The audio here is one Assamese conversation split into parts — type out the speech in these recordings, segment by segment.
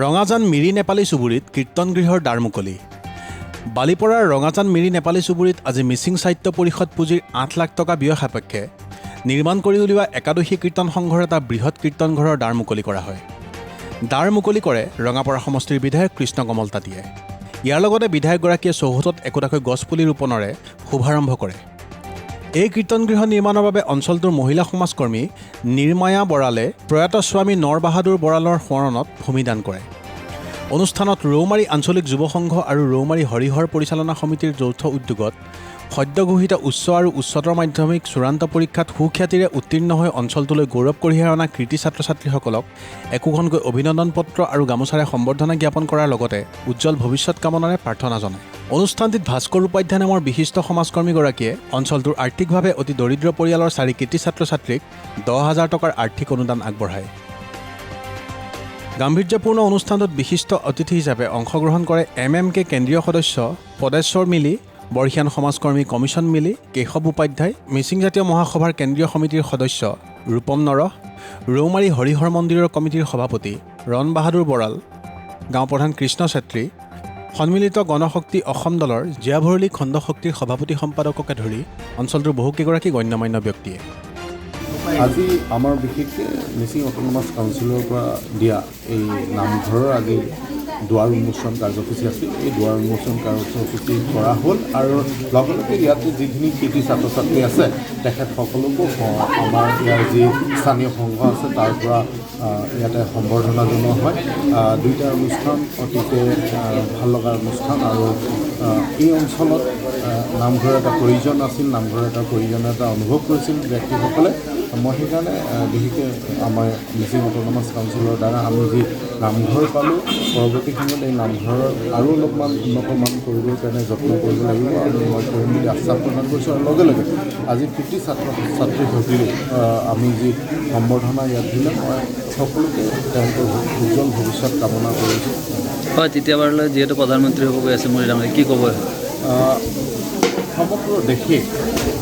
ৰঙাজান মিৰি নেপালী চুবুৰীত কীৰ্তন গৃহৰ দ্বাৰ মুকলি। বালিপৰাৰ ৰঙাজান মিৰি নেপালী চুবুৰীত আজি মিচিং সাহিত্য পৰিষদ পুঁজিৰ ৮ লাখ টকা ব্যয় সাপেক্ষে নিৰ্মাণ কৰি উলিওৱা একাদশী কীৰ্তন সংঘৰ এটা বৃহৎ কীৰ্তন ঘৰৰ দ্বাৰ মুকলি কৰা হয়। দ্বাৰ মুকলি কৰে ৰঙাপৰা সমষ্টিৰ বিধায়ক কৃষ্ণ কমল তাঁতীয়ে। ইয়াৰ লগতে বিধায়কগৰাকীয়ে চৌহদত একোটাকৈ গছপুলি ৰোপণৰে শুভাৰম্ভ কৰে। এই কীৰ্তন গৃহ নিৰ্মাণৰ বাবে অঞ্চলটোৰ মহিলা সমাজকৰ্মী নিৰ্মায়া বৰালে প্ৰয়াত স্বামী নৰ বাহাদুৰ বৰালৰ সোঁৱৰণত ভূমিদান কৰে। অনুষ্ঠানত ৰৌমাৰী আঞ্চলিক যুৱ সংঘ আৰু ৰৌমাৰী হৰিহৰ পৰিচালনা সমিতিৰ যৌথ উদ্যোগত সদ্য ঘোষিত উচ্চ আৰু উচ্চতৰ মাধ্যমিক চূড়ান্ত পৰীক্ষাত সুখ্যাতিৰে উত্তীৰ্ণ হৈ অঞ্চলটোলৈ গৌৰৱ কঢ়িয়াই অনা কৃতি ছাত্ৰ ছাত্ৰীসকলক একোখনকৈ অভিনন্দন পত্ৰ আৰু গামোচাৰে সম্বৰ্ধনা জ্ঞাপন কৰাৰ লগতে উজ্জ্বল ভৱিষ্যত কামনাৰে প্ৰাৰ্থনা জনায়। অনুষ্ঠানটিত ভাস্কৰ উপাধ্যায় নামৰ বিশিষ্ট সমাজকৰ্মীগৰাকীয়ে অঞ্চলটোৰ আৰ্থিকভাৱে অতি দৰিদ্ৰ পৰিয়ালৰ 4 কৃতি ছাত্ৰ ছাত্ৰীক 10,000 টকাৰ আৰ্থিক অনুদান আগবঢ়ায়। গাম্ভীৰ্যপূৰ্ণ অনুষ্ঠানটোত বিশিষ্ট অতিথি হিচাপে অংশগ্ৰহণ কৰে MMK কেন্দ্ৰীয় সদস্য পদেশ্বৰ মিলি, বৰ্ষিয়ান সমাজকৰ্মী কমিশ্যন মিলি, কেশৱ উপাধ্যায়, মিচিং জাতীয় মহাসভাৰ কেন্দ্ৰীয় সমিতিৰ সদস্য ৰূপম নৰহ, ৰৌমাৰী হৰিহৰ মন্দিৰৰ কমিটিৰ সভাপতি ৰণ বাহাদুৰ বৰাল, গাঁও প্ৰধান কৃষ্ণ চেত্ৰী, সন্মিলিত গণশক্তি অসম দলৰ জীয়াভৰলী খণ্ড শক্তিৰ সভাপতি সম্পাদককে ধৰি অঞ্চলটোৰ বহুকেইগৰাকী গণ্যমান্য ব্যক্তিয়ে আজি আমাৰ বিশেষকৈ মিচিং অট'নমাছ কাউন্সিলৰ পৰা দিয়া এই নামঘৰৰ আজি দুৱাৰ উন্মোচন কাৰ্যসূচী আছিল। এই দুৱাৰ উন্মোচন কাৰ্যসূচী কৰা হ'ল আৰু লগে লগে ইয়াতে যিখিনি কৃতি ছাত্ৰ ছাত্ৰী আছে তেখেতসকলকো আমাৰ ইয়াৰ যি স্থানীয় সংঘ আছে তাৰ পৰা ইয়াতে সম্বৰ্ধনা জনোৱা হয়। দুইটা অনুষ্ঠান অতিকে ভাল লগা অনুষ্ঠান আৰু এই অঞ্চলত নামঘৰৰ এটা প্ৰয়োজন আছিল, নামঘৰৰ এটা প্ৰয়োজনীয়তা অনুভৱ কৰিছিল ব্যক্তিসকলে। মই সেইকাৰণে বিশেষকৈ আমাৰ মিচিং অট'নমাছ কাউন্সিলৰ দ্বাৰা আমি যি নামঘৰ পালোঁ, পৰৱৰ্তী সময়ত এই নামঘৰৰ আৰু অলপমান উন্নতমান কৰিবৰ কাৰণে যত্ন কৰিব লাগিব আৰু মই কৰিম বুলি আশ্বাস প্ৰদান কৰিছোঁ। আৰু লগে লগে আজি কৃতি ছাত্ৰ ছাত্ৰীৰ সৈতেও আমি যি সম্বৰ্ধনা ইয়াত দিলে মই সকলোকে তেওঁলোকৰ উজ্জ্বল ভৱিষ্যত কামনা কৰিছোঁ। হয়, তেতিয়াবাৰলৈ যিহেতু প্ৰধানমন্ত্ৰী হ'ব গৈ আছে মোদী ডাঙৰীয়া, কি ক'ব? সমগ্ৰ দেশে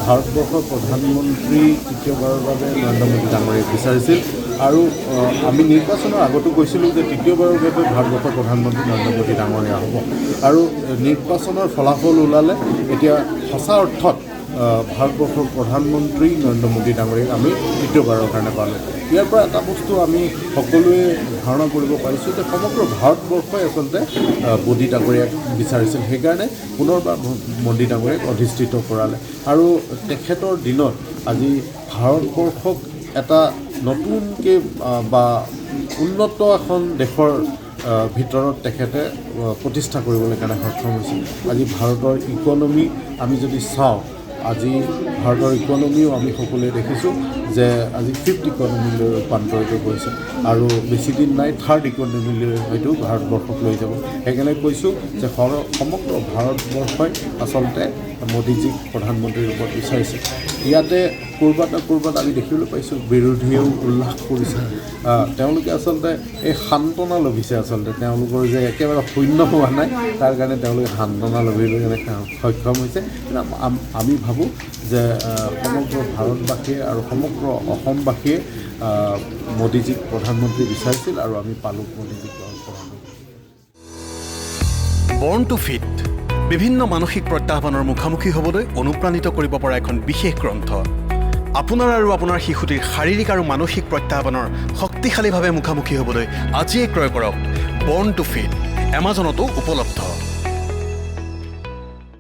ভাৰতবৰ্ষৰ প্ৰধানমন্ত্ৰী তৃতীয়বাৰৰ বাবে নৰেন্দ্ৰ মোদী ডাঙৰীয়াক বিচাৰিছিল আৰু আমি নিৰ্বাচনৰ আগতো কৈছিলোঁ যে তৃতীয়বাৰৰ বাবে ভাৰতবৰ্ষৰ প্ৰধানমন্ত্ৰী নৰেন্দ্ৰ মোদী ডাঙৰীয়া হ'ব। আৰু নিৰ্বাচনৰ ফলাফল ওলালে এতিয়া সঁচা অৰ্থত ভাৰতবৰ্ষৰ প্ৰধানমন্ত্ৰী নৰেন্দ্ৰ মোদী ডাঙৰীয়াক আমি তৃতীয়বাৰৰ কাৰণে পালোঁ। ইয়াৰ পৰা এটা বস্তু আমি সকলোৱে ধাৰণা কৰিব পাৰিছোঁ যে সমগ্ৰ ভাৰতবৰ্ষই আচলতে মোদী ডাঙৰীয়াক বিচাৰিছিল। সেইকাৰণে পুনৰবাৰ মোদী ডাঙৰীয়াক অধিষ্ঠিত কৰালে আৰু তেখেতৰ দিনত আজি ভাৰতবৰ্ষক এটা নতুনকৈ বা উন্নত এখন দেশৰ ভিতৰত তেখেতে প্ৰতিষ্ঠা কৰিবলৈ কাৰণে সক্ষম হৈছিল। আজি ভাৰতৰ ইকনমি আমি যদি চাওঁ, আজি ভাৰতৰ ইকনমিও আমি সকলোৱে দেখিছোঁ যে আজি 5th ইকনমিলৈ ৰূপান্তৰিত কৰিছে আৰু বেছিদিন নাই 3rd ইকনমিলৈ হয়তো ভাৰতবৰ্ষক লৈ যাব। সেইকাৰণে কৈছোঁ যে সমগ্ৰ ভাৰতবৰ্ষই আচলতে মোদীজীক প্ৰধানমন্ত্ৰীৰ ৰূপত বিচাৰিছে। ইয়াতে ক'ৰবাত আমি দেখিবলৈ পাইছোঁ বিৰোধীয়েও উল্লাস কৰিছে। তেওঁলোকে আচলতে এই সান্তনা লভিছে, আচলতে তেওঁলোকৰ যে একেবাৰে শূন্য হোৱা নাই তাৰ কাৰণে তেওঁলোকে সান্তনা লভিবলৈ সক্ষম হৈছে। আমি ভাবোঁ যে সমগ্ৰ ভাৰতবাসীয়ে আৰু সমগ্ৰ অসমবাসীয়ে মোদীজীক প্ৰধানমন্ত্ৰী বিচাৰিছিল আৰু আমি পালোঁ মোদীজীক প্ৰধানমন্ত্ৰী। বৰ্ণ টু ফিট বিভিন্ন মানসিক প্ৰত্যাহ্বানৰ মুখামুখি হ'বলৈ অনুপ্ৰাণিত কৰিব পৰা এখন বিশেষ গ্ৰন্থ। আপোনাৰ আৰু আপোনাৰ শিশুটিৰ শাৰীৰিক আৰু মানসিক প্ৰত্যাহ্বানৰ শক্তিশালীভাৱে মুখামুখি হ'বলৈ আজিয়েই ক্ৰয় কৰক বৰ্ণ টু ফিট। এমাজনতো উপলব্ধ।